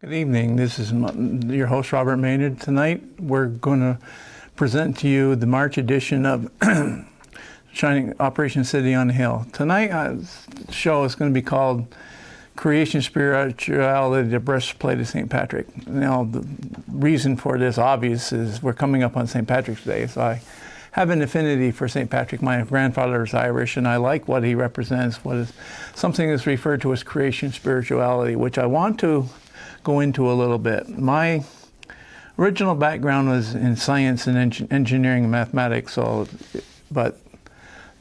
Good evening. This is your host, Robert Maynard. Tonight, we're going to present to you the March edition of Shining Operation City on the Hill. Tonight's show is going to be called Creation Spirituality, the Breastplate of St. Patrick. Now, the reason for this, obvious, is we're coming up on St. Patrick's Day, so I have an affinity for St. Patrick. My grandfather is Irish, and I like what he represents, what is something that's referred to as creation spirituality, which I want to go into a little bit. My original background was in science and engineering and mathematics, but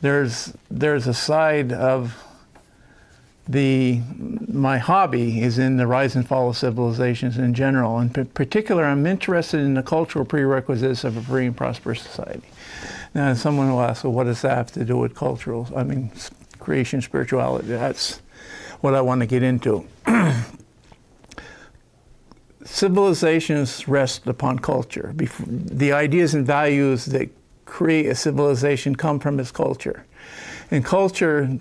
there's a side of my hobby is in the rise and fall of civilizations in general. In particular, I'm interested in the cultural prerequisites of a free and prosperous society. Now, someone will ask, well, what does that have to do with creation spirituality? That's what I want to get into. Civilizations rest upon culture. The ideas and values that create a civilization come from its culture. And culture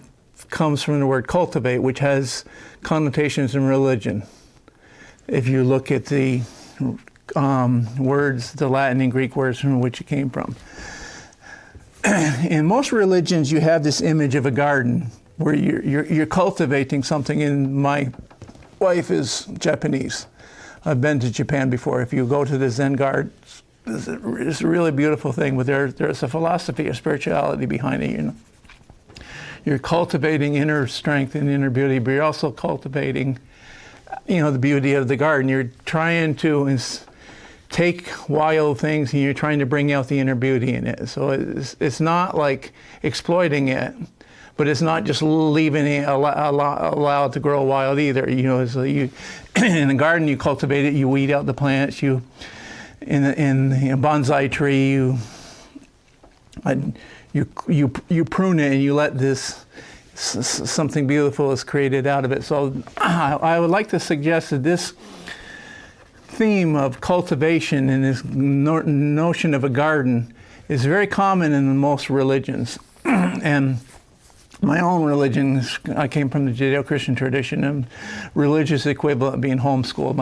comes from the word cultivate, which has connotations in religion. If you look at the words, the Latin and Greek words from which it came from. In most religions, you have this image of a garden where you're cultivating something. And my wife is Japanese. I've been to Japan before. If you go to the Zen garden, it's a really beautiful thing, but there's a philosophy of spirituality behind it. You know, you're cultivating inner strength and inner beauty, but you're also cultivating, the beauty of the garden. You're trying to take wild things and you're trying to bring out the inner beauty in it. So it's not like exploiting it, but it's not just leaving it allowed to grow wild either. So you in the garden you cultivate it, you weed out the plants. In a bonsai tree you prune it and you let this something beautiful is created out of it. So I would like to suggest that this theme of cultivation and this notion of a garden is very common in most religions. And my own religion, I came from the Judeo-Christian tradition, and religious equivalent being homeschooled.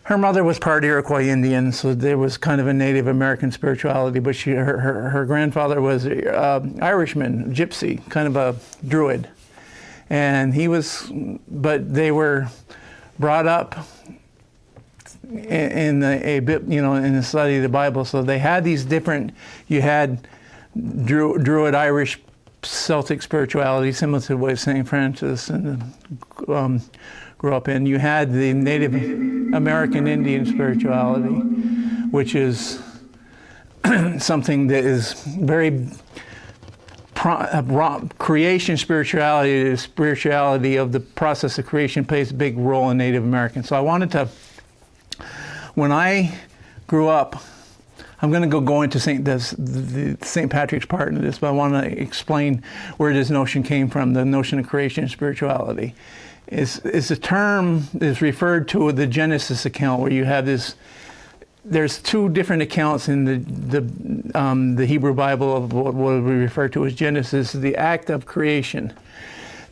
Her mother was part Iroquois Indian, so there was kind of a Native American spirituality, but her grandfather was Irishman, gypsy, kind of a druid. And but they were brought up in the study of the Bible, so they had these different, you had druid Irish Celtic spirituality, similar to what St. Francis grew up in. You had the Native American Indian spirituality, which is something that is very creation spirituality. The spirituality of the process of creation plays a big role in Native Americans. So I wanted to, when I grew up, I'm going to go into the St. Patrick's part of this, but I want to explain where this notion came from, the notion of creation and spirituality. It's a term that's referred to the Genesis account, where you have this, there's two different accounts in the Hebrew Bible of what we refer to as Genesis, the act of creation.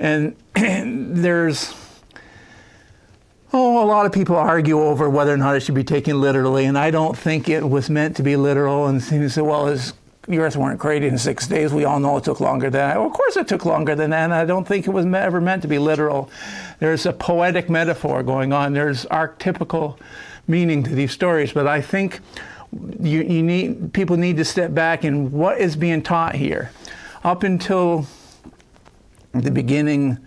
And there's a lot of people argue over whether or not it should be taken literally, and I don't think it was meant to be literal. And you say, well, the earth weren't created in 6 days. We all know it took longer than that. Well, of course it took longer than that, and I don't think it was ever meant to be literal. There's a poetic metaphor going on. There's archetypical meaning to these stories, but I think people need to step back and what is being taught here. Up until the beginning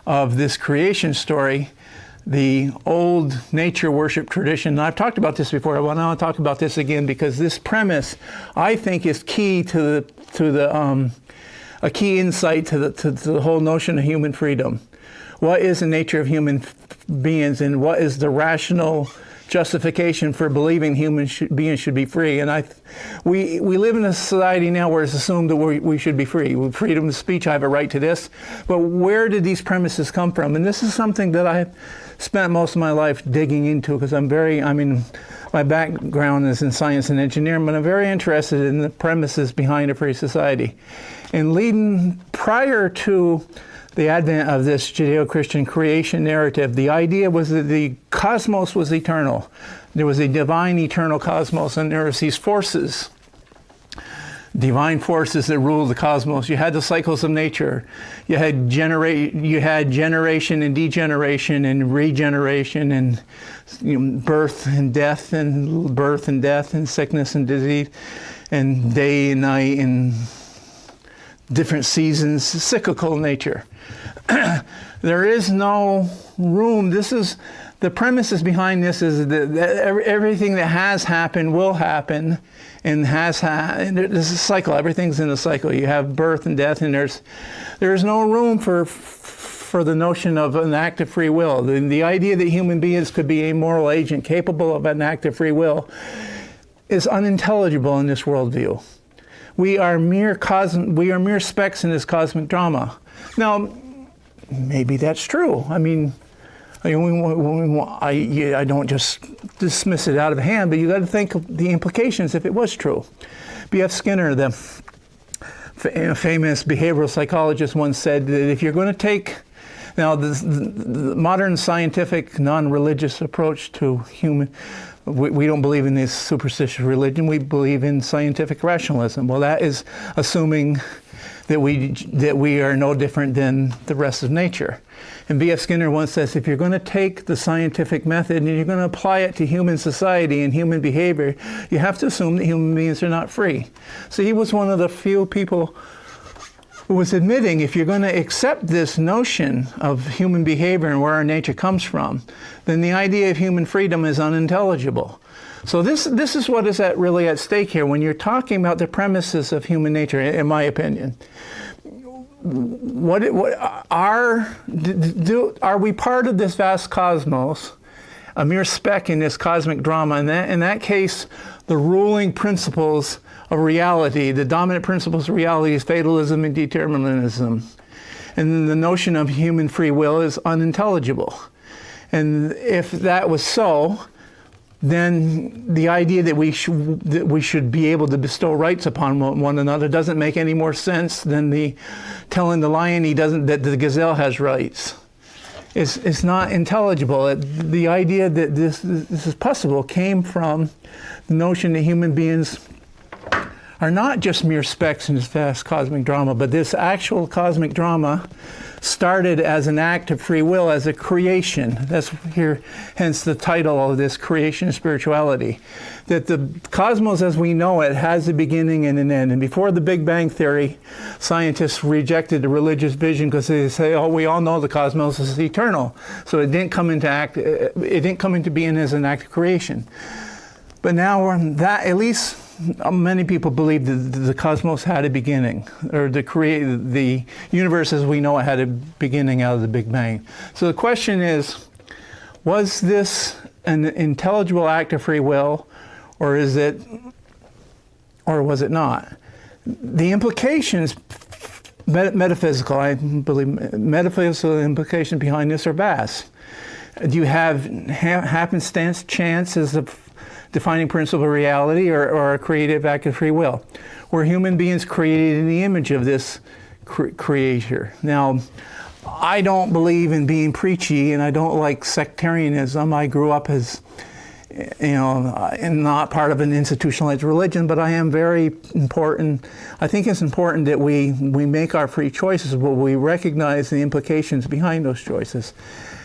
of this creation story, the old nature worship tradition, and I've talked about this before, I want to talk about this again because this premise, I think, is key to a key insight to the whole notion of human freedom. What is the nature of human beings, and what is the rational justification for believing human beings should be free? And we live in a society now where it's assumed that we should be free. With freedom of speech, I have a right to this. But where did these premises come from? And this is something that I spent most of my life digging into, because my background is in science and engineering, but I'm very interested in the premises behind a free society. And prior to the advent of this Judeo-Christian creation narrative, the idea was that the cosmos was eternal. There was a divine eternal cosmos, and there was these forces, divine forces that ruled the cosmos. You had the cycles of nature. You had generation and degeneration and regeneration and birth and death and sickness and disease and day and night and different seasons, cyclical nature. There is no room. The premises behind this is that everything that has happened will happen, and there's a cycle. Everything's in a cycle. You have birth and death, and there's no room for the notion of an act of free will. The idea that human beings could be a moral agent capable of an act of free will is unintelligible in this worldview. We are mere specks in this cosmic drama. Now, maybe that's true. I mean, I don't just dismiss it out of hand, but you got to think of the implications if it was true. B.F. Skinner, the famous behavioral psychologist, once said that if you're going to take the modern scientific, non-religious approach to human, we don't believe in this superstitious religion. We believe in scientific rationalism. Well, that is assuming that we are no different than the rest of nature. And B.F. Skinner once says, if you're going to take the scientific method and you're going to apply it to human society and human behavior, you have to assume that human beings are not free. So he was one of the few people who was admitting, if you're going to accept this notion of human behavior and where our nature comes from, then the idea of human freedom is unintelligible. So this is what is really at stake here when you're talking about the premises of human nature, in my opinion. Are we part of this vast cosmos, a mere speck in this cosmic drama? And in that case, the ruling principles of reality, the dominant principles of reality is fatalism and determinism. And the notion of human free will is unintelligible. And if that was so, then the idea that we should be able to bestow rights upon one another doesn't make any more sense than telling the lion that the gazelle has rights. It's not intelligible. The idea that this is possible came from the notion that human beings are not just mere specks in this vast cosmic drama, but this actual cosmic drama started as an act of free will, as a creation. That's here, hence the title of this, Creation Spirituality. That the cosmos as we know it has a beginning and an end. And before the Big Bang Theory, scientists rejected the religious vision because they say, oh, we all know the cosmos is eternal. So it didn't come into being as an act of creation. But now at least many people believe that the cosmos had a beginning, or the universe as we know it had a beginning out of the Big Bang. So the question is, was this an intelligible act of free will, or was it not? The implications, metaphysical, I believe, metaphysical implications behind this are vast. Do you have happenstance, chance as a defining principle of reality, or a creative act of free will? Were human beings created in the image of this creator? Now, I don't believe in being preachy, and I don't like sectarianism. I grew up as, not part of an institutionalized religion, but I am very important. I think it's important that we make our free choices, but we recognize the implications behind those choices.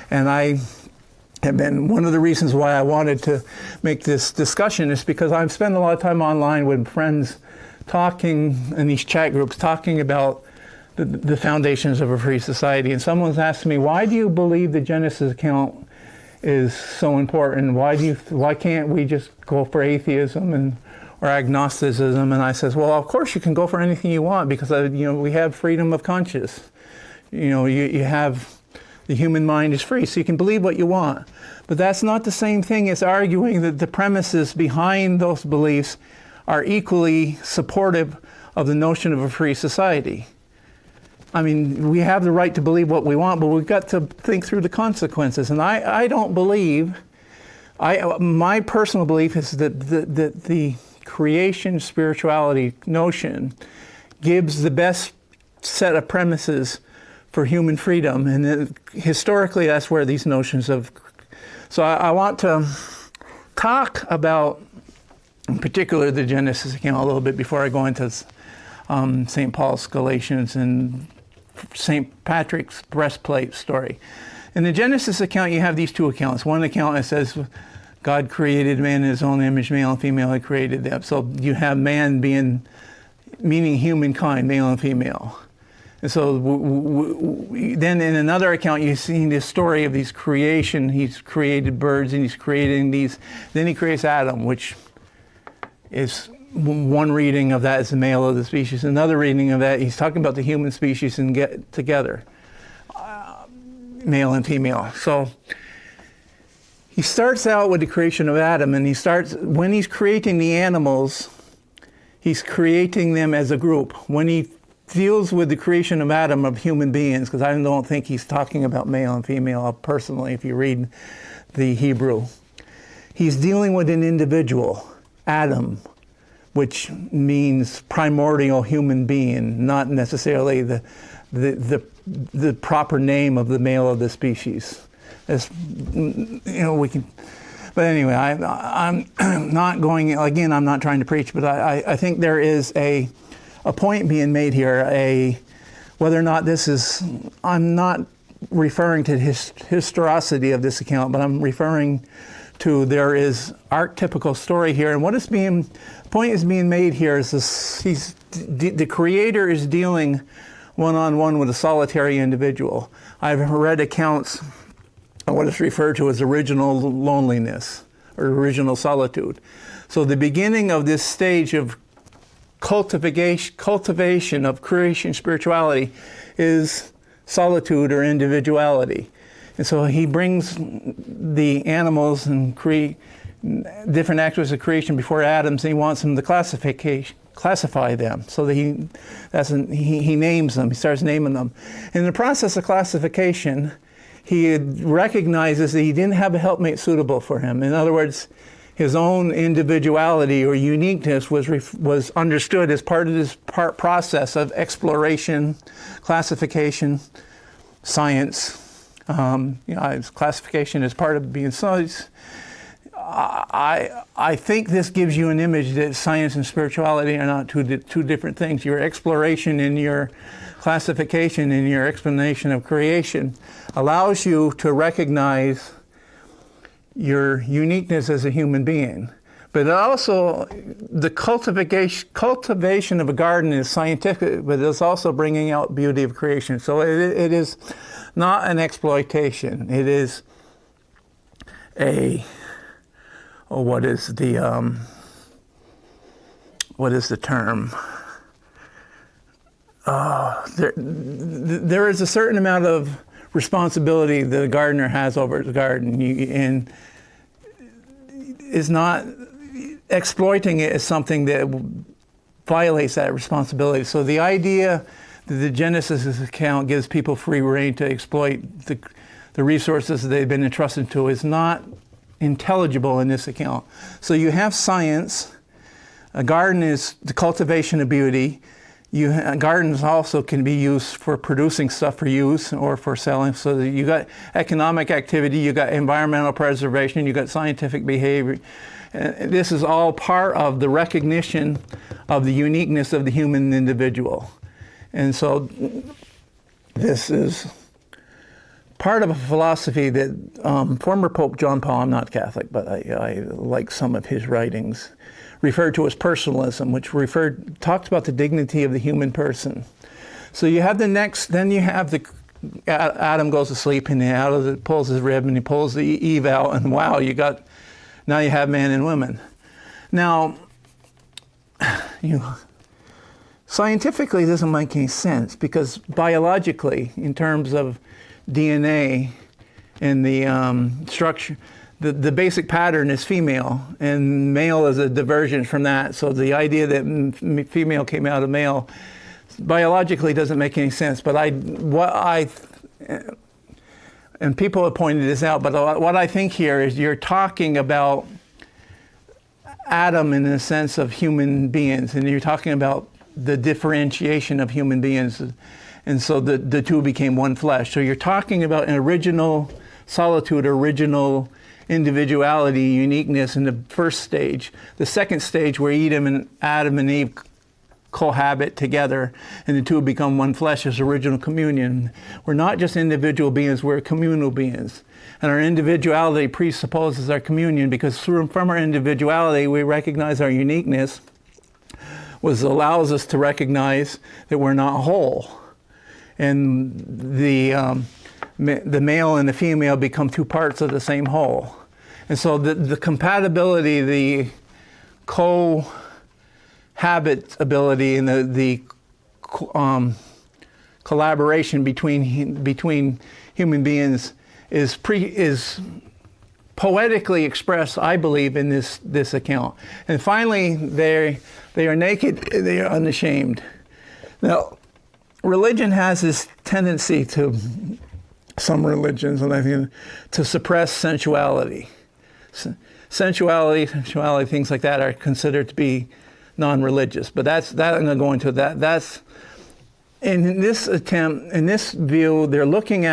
And I have been one of the reasons why I wanted to make this discussion is because I've spent a lot of time online with friends talking in these chat groups, talking about the foundations of a free society. And someone's asked me, why do you believe the Genesis account is so important? Why can't we just go for atheism or agnosticism? And I says, well, of course you can go for anything you want because we have freedom of conscience. You have, the human mind is free, so you can believe what you want. But that's not the same thing as arguing that the premises behind those beliefs are equally supportive of the notion of a free society. I mean, we have the right to believe what we want, but we've got to think through the consequences. And I don't believe, my personal belief is that the creation spirituality notion gives the best set of premises for human freedom. And historically, that's where these notions of... So I want to talk about, in particular, the Genesis account a little bit before I go into St. Paul's Galatians and St. Patrick's breastplate story. In the Genesis account, you have these two accounts. One account that says God created man in his own image, male and female, he created them. So you have man meaning humankind, male and female. And so then in another account, you see this story of these creation. He's created birds and he's creating these. Then he creates Adam, which is one reading of that is the male of the species. Another reading of that, he's talking about the human species and get together, male and female. So he starts out with the creation of Adam, and when he's creating the animals, he's creating them as a group. When he deals with the creation of Adam, of human beings, because I don't think he's talking about male and female personally, if you read the Hebrew. He's dealing with an individual, Adam, which means primordial human being, not necessarily the proper name of the male of the species. As we can. But anyway, I'm not going, again, I'm not trying to preach, but I think there is a point being made here, whether or not this is, I'm not referring to the historicity of this account, but I'm referring to there is archetypical story here. And the point is being made here is this, the Creator is dealing one-on-one with a solitary individual. I've read accounts of what is referred to as original loneliness or original solitude. So the beginning of this stage of cultivation of creation spirituality is solitude or individuality. And so he brings the animals and different aspects of creation before Adam, and he wants them to classify them. So that he names them, he starts naming them. In the process of classification, he recognizes that he didn't have a helpmate suitable for him. In other words, his own individuality or uniqueness was understood as part of this process of exploration, classification, science. Classification is part of being science. I think this gives you an image that science and spirituality are not two different things. Your exploration and your classification and your explanation of creation allows you to recognize your uniqueness as a human being. But also, the cultivation of a garden is scientific, but it's also bringing out beauty of creation. So it is not an exploitation. It is what is the term? There is a certain amount of responsibility that a gardener has over his garden, and is not exploiting it as something that violates that responsibility. So the idea that the Genesis account gives people free rein to exploit the resources that they've been entrusted to is not intelligible in this account. So you have science. A garden is the cultivation of beauty. Gardens also can be used for producing stuff for use or for selling. So that you got economic activity, you got environmental preservation, you got scientific behavior. This is all part of the recognition of the uniqueness of the human individual. And so this is part of a philosophy that former Pope John Paul, I'm not Catholic, but I like some of his writings, referred to as personalism, which talked about the dignity of the human person. So you have then you have Adam goes to sleep and he pulls his rib and he pulls the Eve out, and wow, now you have man and women. Now, scientifically, it doesn't make any sense, because biologically, in terms of DNA and the structure, the basic pattern is female, and male is a divergence from that. So the idea that female came out of male biologically doesn't make any sense. But and people have pointed this out, but what I think here is you're talking about Adam in the sense of human beings, and you're talking about the differentiation of human beings. And so the two became one flesh. So you're talking about an original solitude, original individuality, uniqueness in the first stage. The second stage, where Adam and Eve cohabit together and the two become one flesh, is original communion. We're not just individual beings, we're communal beings. And our individuality presupposes our communion, because from our individuality we recognize our uniqueness, which allows us to recognize that we're not whole. And the male and the female become two parts of the same whole. And so the compatibility, the cohabitability, and the collaboration between human beings is poetically expressed, I believe, in this account. And finally, they are naked, they are unashamed. Now, religion has this tendency to, some religions, and I think, to suppress sensuality. Sensuality, things like that are considered to be non-religious. But I'm going to go into that. That's, in this attempt, in this view, they're talking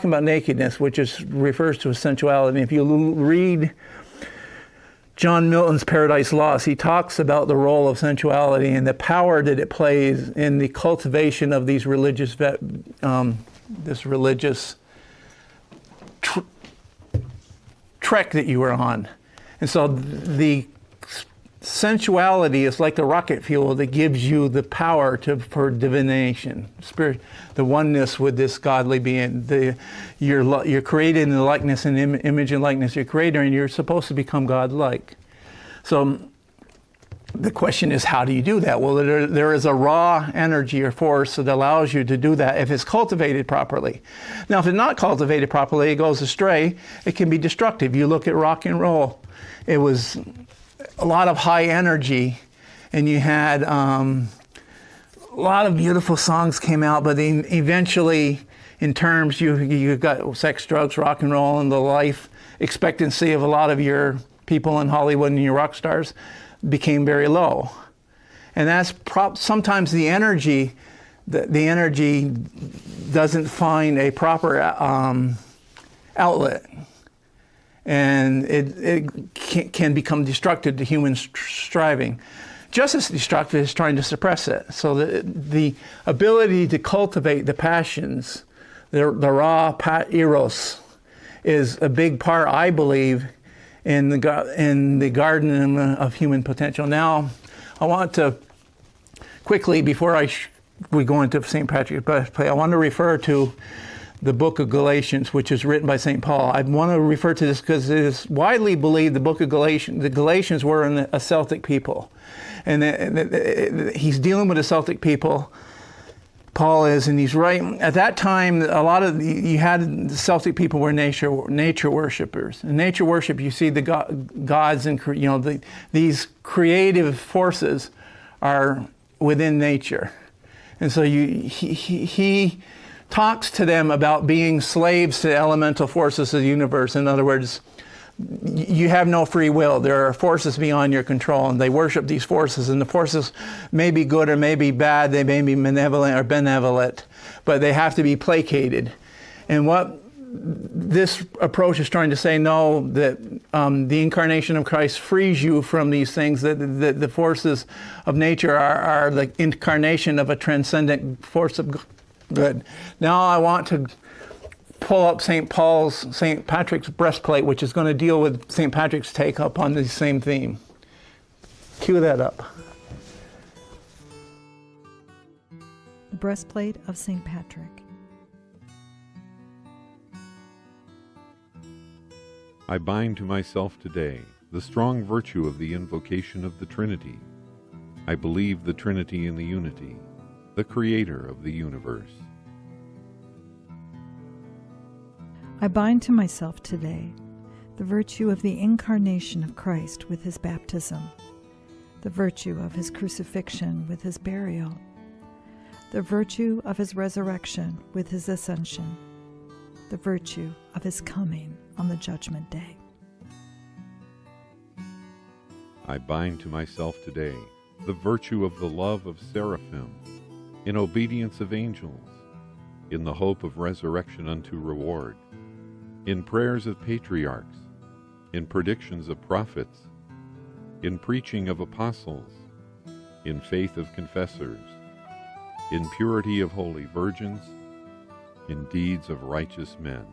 about nakedness, which refers to sensuality. If you read John Milton's Paradise Lost, he talks about the role of sensuality and the power that it plays in the cultivation of these religious, trek that you were on. And so the sensuality is like the rocket fuel that gives you the power for divination, spirit, the oneness with this godly being. You're created in the likeness and image and likeness of your Creator, and you're supposed to become God-like. So the question is, how do you do that? Well, there is a raw energy or force that allows you to do that if it's cultivated properly. Now, if it's not cultivated properly, it goes astray. It can be destructive. You look at rock and roll. It was a lot of high energy, and you had a lot of beautiful songs came out, but then eventually, in terms, you got sex, drugs, rock and roll, and the life expectancy of a lot of your people in Hollywood and your rock stars became very low. And that's sometimes the energy doesn't find a proper outlet. And it can become destructive to human striving. Just as destructive is trying to suppress it. So the ability to cultivate the passions, the raw eros, is a big part, I believe, in the garden of human potential. Now, I want to quickly, before we go into St. Patrick's Breastplate, I want to refer to the book of Galatians, which is written by St. Paul. I want to refer to this because it is widely believed the book of Galatians, the Galatians were a Celtic people. And he's dealing with the Celtic people, Paul is, and he's right. At that time, you had the Celtic people were nature worshipers. In nature worship, you see the gods and these creative forces are within nature. And so he talks to them about being slaves to the elemental forces of the universe. In other words, you have no free will. There are forces beyond your control, and they worship these forces. And the forces may be good or may be bad. They may be malevolent or benevolent, but they have to be placated. And what this approach is trying to say, no, that the incarnation of Christ frees you from these things, that the forces of nature are the incarnation of a transcendent force of good. Now I want to pull up St. Patrick's Breastplate, which is going to deal with St. Patrick's take up on the same theme. Cue that up. The Breastplate of St. Patrick. I bind to myself today the strong virtue of the invocation of the Trinity. I believe the Trinity in the unity, the Creator of the universe. I bind to myself today the virtue of the incarnation of Christ with his baptism, the virtue of his crucifixion with his burial, the virtue of his resurrection with his ascension, the virtue of his coming on the judgment day. I bind to myself today the virtue of the love of seraphim, in obedience of angels, in the hope of resurrection unto reward, in prayers of patriarchs, in predictions of prophets, in preaching of apostles, in faith of confessors, in purity of holy virgins, in deeds of righteous men.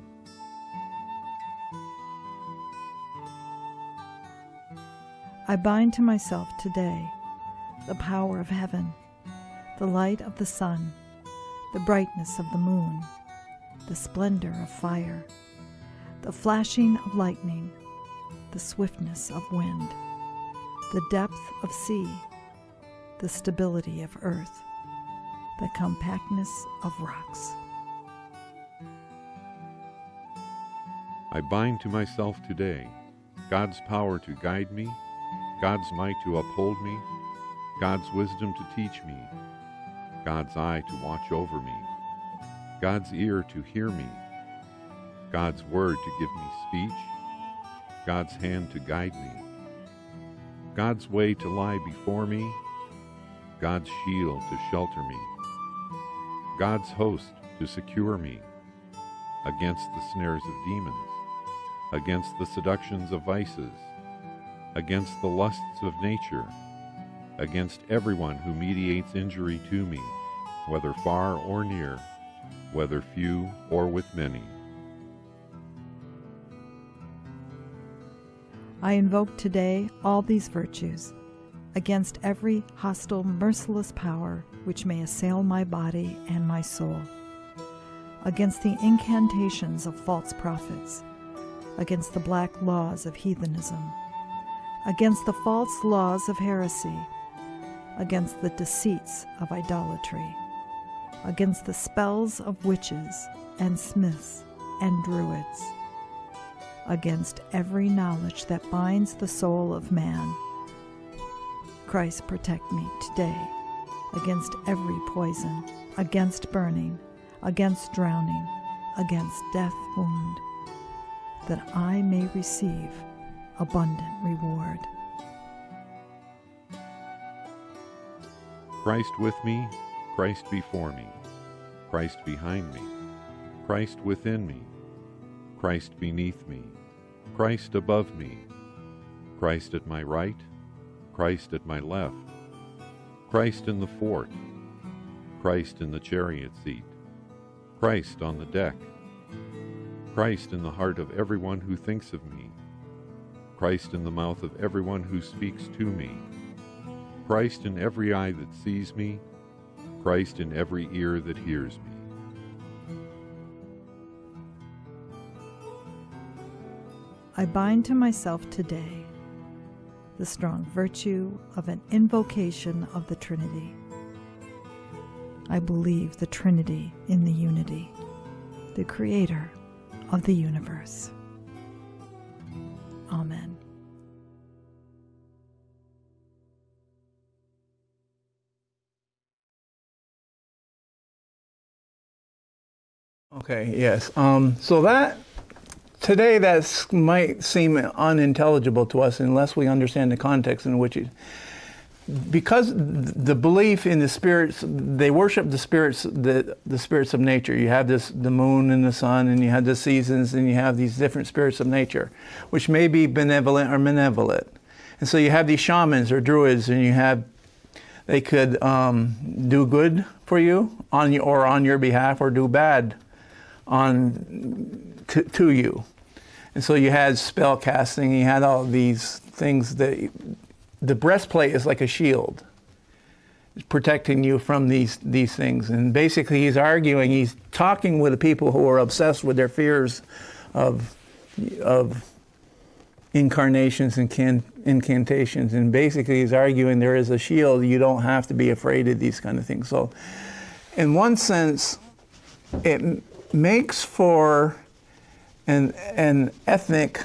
I bind to myself today the power of heaven, the light of the sun, the brightness of the moon, the splendor of fire, the flashing of lightning, the swiftness of wind, the depth of sea, the stability of earth, the compactness of rocks. I bind to myself today God's power to guide me, God's might to uphold me, God's wisdom to teach me, God's eye to watch over me, God's ear to hear me, God's word to give me speech, God's hand to guide me, God's way to lie before me, God's shield to shelter me, God's host to secure me against the snares of demons, against the seductions of vices, against the lusts of nature, against everyone who mediates injury to me, whether far or near, whether few or with many. I invoke today all these virtues against every hostile, merciless power which may assail my body and my soul, against the incantations of false prophets, against the black laws of heathenism, against the false laws of heresy, against the deceits of idolatry, against the spells of witches and smiths and druids, against every knowledge that binds the soul of man. Christ, protect me today against every poison, against burning, against drowning, against death wound, that I may receive abundant reward. Christ with me, Christ before me, Christ behind me, Christ within me, Christ beneath me, Christ above me, Christ at my right, Christ at my left, Christ in the fort, Christ in the chariot seat, Christ on the deck, Christ in the heart of everyone who thinks of me, Christ in the mouth of everyone who speaks to me, Christ in every eye that sees me, Christ in every ear that hears me. I bind to myself today the strong virtue of an invocation of the Trinity. I believe the Trinity in the unity, the Creator of the universe. Amen. Okay, yes. So that today that might seem unintelligible to us unless we understand the context in which it, because the belief in the spirits, they worship the spirits, the spirits of nature. You have the moon and the sun, and you have the seasons, and you have these different spirits of nature, which may be benevolent or malevolent. And so you have these shamans or druids, and they could do good for you on your behalf, or do bad to you. And so you had spell casting, you had all these things that the breastplate is like a shield. It's protecting you from these things. And basically he's talking with the people who are obsessed with their fears of incarnations and incantations. And basically he's arguing there is a shield, you don't have to be afraid of these kind of things. So in one sense, it makes for an ethnic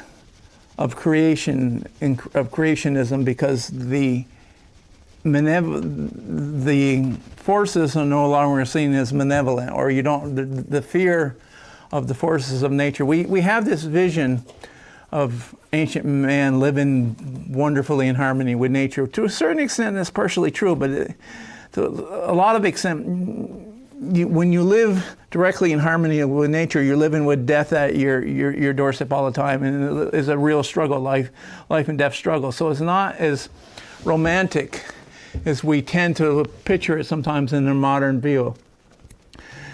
of creationism, because the forces are no longer seen as malevolent, or the fear of the forces of nature. We have this vision of ancient man living wonderfully in harmony with nature. To a certain extent, that's partially true, but to a lot of extent, when you live directly in harmony with nature, you're living with death at your doorstep all the time, and it is a real struggle, life and death struggle. So it's not as romantic as we tend to picture it sometimes in the modern view.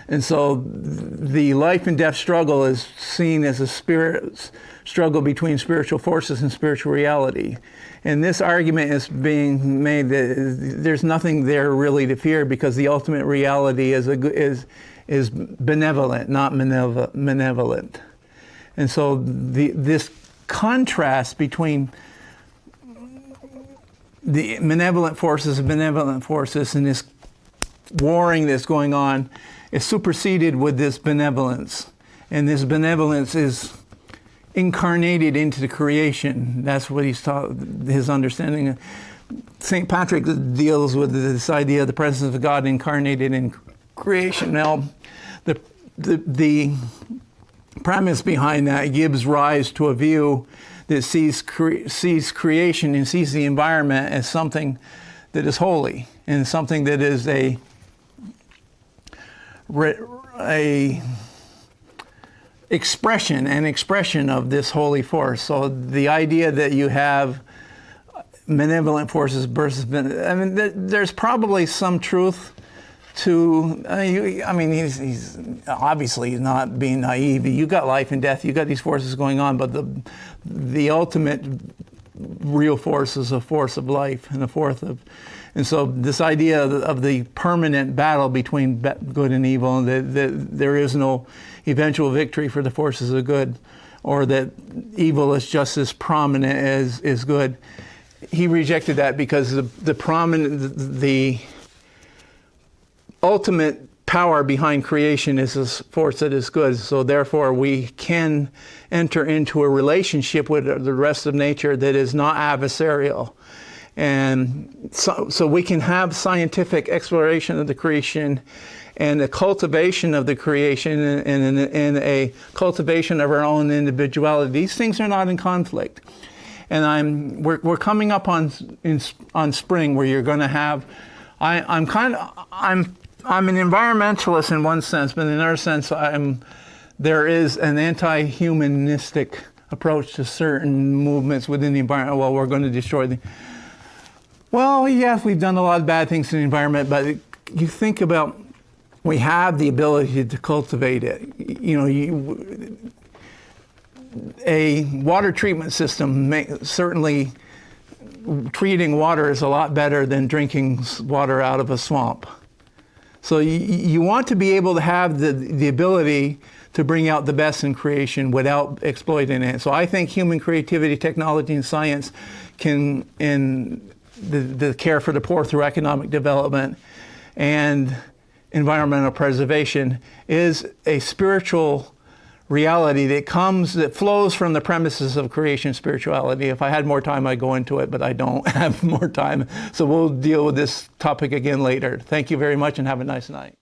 And so the life and death struggle is seen as a spirit struggle between spiritual forces and spiritual reality. And this argument is being made that there's nothing there really to fear, because the ultimate reality is benevolent, not malevolent. And so this contrast between the malevolent forces and benevolent forces, and this warring that's going on, is superseded with this benevolence. And this benevolence is incarnated into the creation. That's what he's taught, his understanding. St. Patrick deals with this idea of the presence of God incarnated in creation. Now, the premise behind that gives rise to a view that sees creation and sees the environment as something that is holy, and something that is an expression of this holy force. So the idea that you have benevolent forces versus there's probably some truth to. He's obviously not being naive. You got life and death. You got these forces going on, but the ultimate real force is a force of life, and and so this idea of the permanent battle between good and evil, and that there is no eventual victory for the forces of good, or that evil is just as prominent as good. He rejected that because the ultimate power behind creation is this force that is good. So therefore we can enter into a relationship with the rest of nature that is not adversarial. And so we can have scientific exploration of the creation and the cultivation of the creation and a cultivation of our own individuality. These things are not in conflict. And we're coming up on spring where you're going to have. I'm an environmentalist in one sense, but in another sense, there is an anti-humanistic approach to certain movements within the environment. Well, we're going to destroy the. Well, yes, we've done a lot of bad things to the environment, but you think about, we have the ability to cultivate it. A water treatment system, certainly treating water is a lot better than drinking water out of a swamp. So you want to be able to have the ability to bring out the best in creation without exploiting it. So I think human creativity, technology, and science can, in the care for the poor through economic development and environmental preservation, is a spiritual reality that flows from the premises of creation spirituality. If I had more time, I'd go into it, but I don't have more time. So we'll deal with this topic again later. Thank you very much and have a nice night.